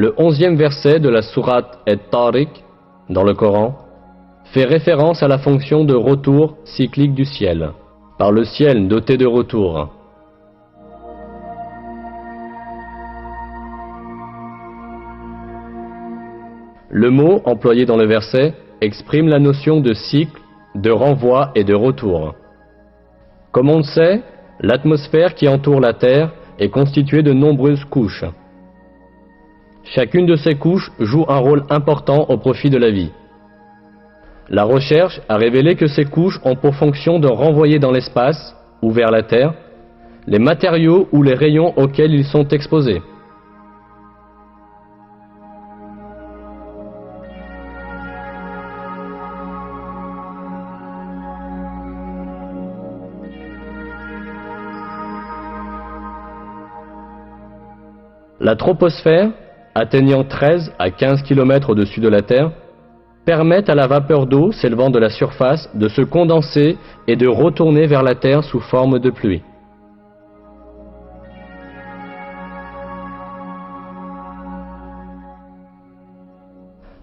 Le 11e verset de la sourate At-Tariq, dans le Coran, fait référence à la fonction de retour cyclique du ciel, par le ciel doté de retour. Le mot employé dans le verset exprime la notion de cycle, de renvoi et de retour. Comme on le sait, l'atmosphère qui entoure la Terre est constituée de nombreuses couches. Chacune de ces couches joue un rôle important au profit de la vie. La recherche a révélé que ces couches ont pour fonction de renvoyer dans l'espace, ou vers la Terre, les matériaux ou les rayons auxquels ils sont exposés. La troposphère, atteignant 13 à 15 km au-dessus de la Terre, permet à la vapeur d'eau s'élevant de la surface de se condenser et de retourner vers la Terre sous forme de pluie.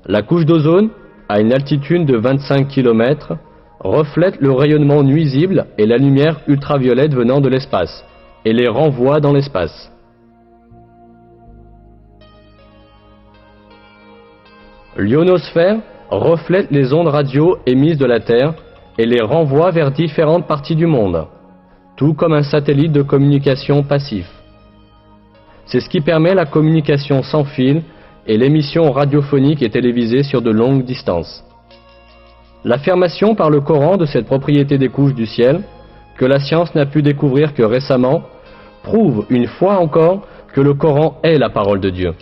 La couche d'ozone, à une altitude de 25 km, reflète le rayonnement nuisible et la lumière ultraviolette venant de l'espace, et les renvoie dans l'espace. L'ionosphère reflète les ondes radio émises de la Terre et les renvoie vers différentes parties du monde, tout comme un satellite de communication passif. C'est ce qui permet la communication sans fil et l'émission radiophonique et télévisée sur de longues distances. L'affirmation par le Coran de cette propriété des couches du ciel, que la science n'a pu découvrir que récemment, prouve une fois encore que le Coran est la parole de Dieu.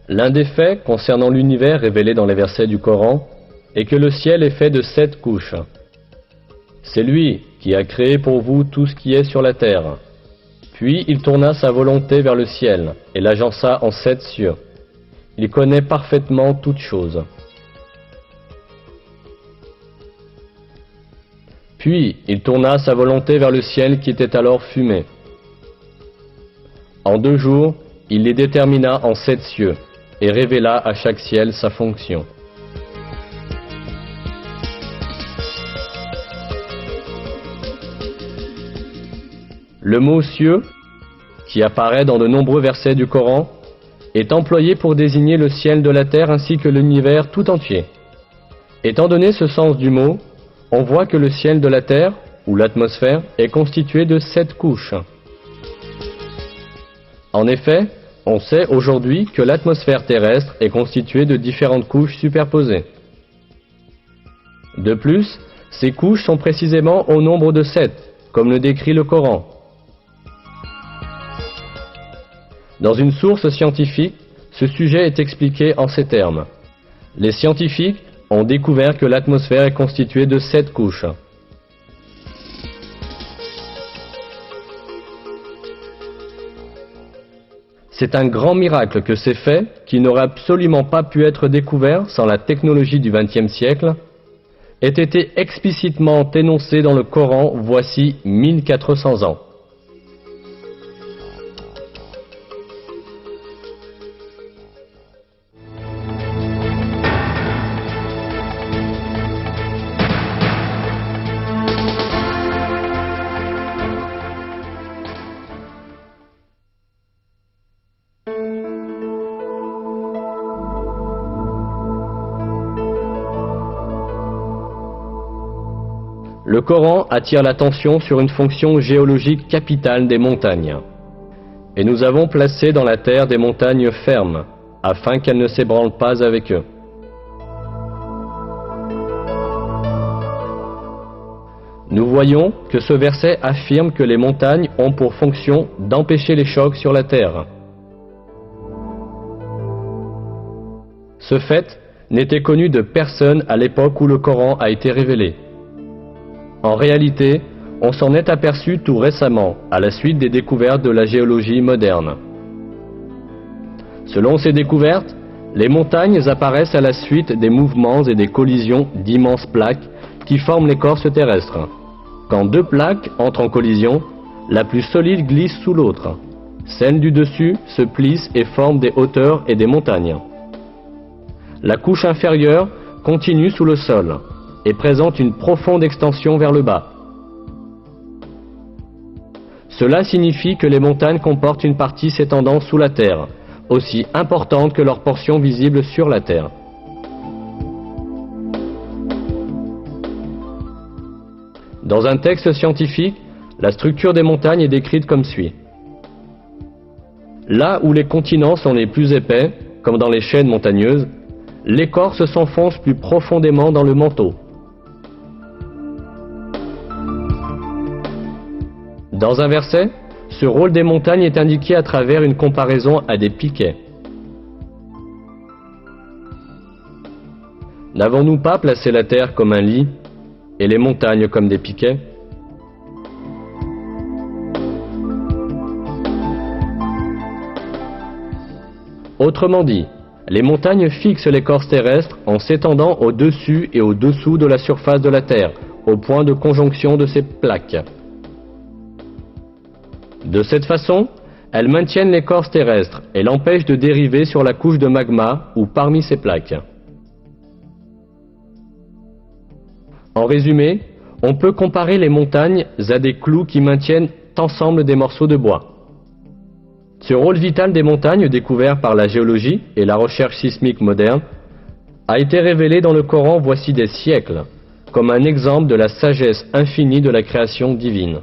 L'un des faits concernant l'univers révélés dans les versets du Coran est que le ciel est fait de 7 couches. C'est lui qui a créé pour vous tout ce qui est sur la terre. Puis il tourna sa volonté vers le ciel et l'agença en 7 cieux. Il connaît parfaitement toutes choses. Puis il tourna sa volonté vers le ciel qui était alors fumé. En 2 jours, il les détermina en 7 cieux et révéla à chaque ciel sa fonction. Le mot cieux, qui apparaît dans de nombreux versets du Coran, est employé pour désigner le ciel de la terre ainsi que l'univers tout entier. Étant donné ce sens du mot, on voit que le ciel de la terre, ou l'atmosphère, est constitué de 7 couches. En effet, on sait aujourd'hui que l'atmosphère terrestre est constituée de différentes couches superposées. De plus, ces couches sont précisément au nombre de 7, comme le décrit le Coran. Dans une source scientifique, ce sujet est expliqué en ces termes. Les scientifiques ont découvert que l'atmosphère est constituée de 7 couches. C'est un grand miracle que ces faits, qui n'auraient absolument pas pu être découverts sans la technologie du XXe siècle, aient été explicitement énoncés dans le Coran voici 1400 ans. Le Coran attire l'attention sur une fonction géologique capitale des montagnes. Et nous avons placé dans la terre des montagnes fermes, afin qu'elles ne s'ébranlent pas avec eux. Nous voyons que ce verset affirme que les montagnes ont pour fonction d'empêcher les chocs sur la terre. Ce fait n'était connu de personne à l'époque où le Coran a été révélé. En réalité, on s'en est aperçu tout récemment, à la suite des découvertes de la géologie moderne. Selon ces découvertes, les montagnes apparaissent à la suite des mouvements et des collisions d'immenses plaques qui forment l'écorce terrestre. Quand deux plaques entrent en collision, la plus solide glisse sous l'autre. Celle du dessus se plisse et forme des hauteurs et des montagnes. La couche inférieure continue sous le sol et présente une profonde extension vers le bas. Cela signifie que les montagnes comportent une partie s'étendant sous la terre, aussi importante que leur portion visible sur la terre. Dans un texte scientifique, la structure des montagnes est décrite comme suit. Là où les continents sont les plus épais, comme dans les chaînes montagneuses, l'écorce s'enfonce plus profondément dans le manteau. Dans un verset, ce rôle des montagnes est indiqué à travers une comparaison à des piquets. N'avons-nous pas placé la terre comme un lit et les montagnes comme des piquets? Autrement dit, les montagnes fixent l'écorce terrestre en s'étendant au-dessus et au-dessous de la surface de la Terre, au point de conjonction de ces plaques. De cette façon, elles maintiennent l'écorce terrestre et l'empêchent de dériver sur la couche de magma ou parmi ces plaques. En résumé, on peut comparer les montagnes à des clous qui maintiennent ensemble des morceaux de bois. Ce rôle vital des montagnes, découvert par la géologie et la recherche sismique moderne, a été révélé dans le Coran voici des siècles, comme un exemple de la sagesse infinie de la création divine.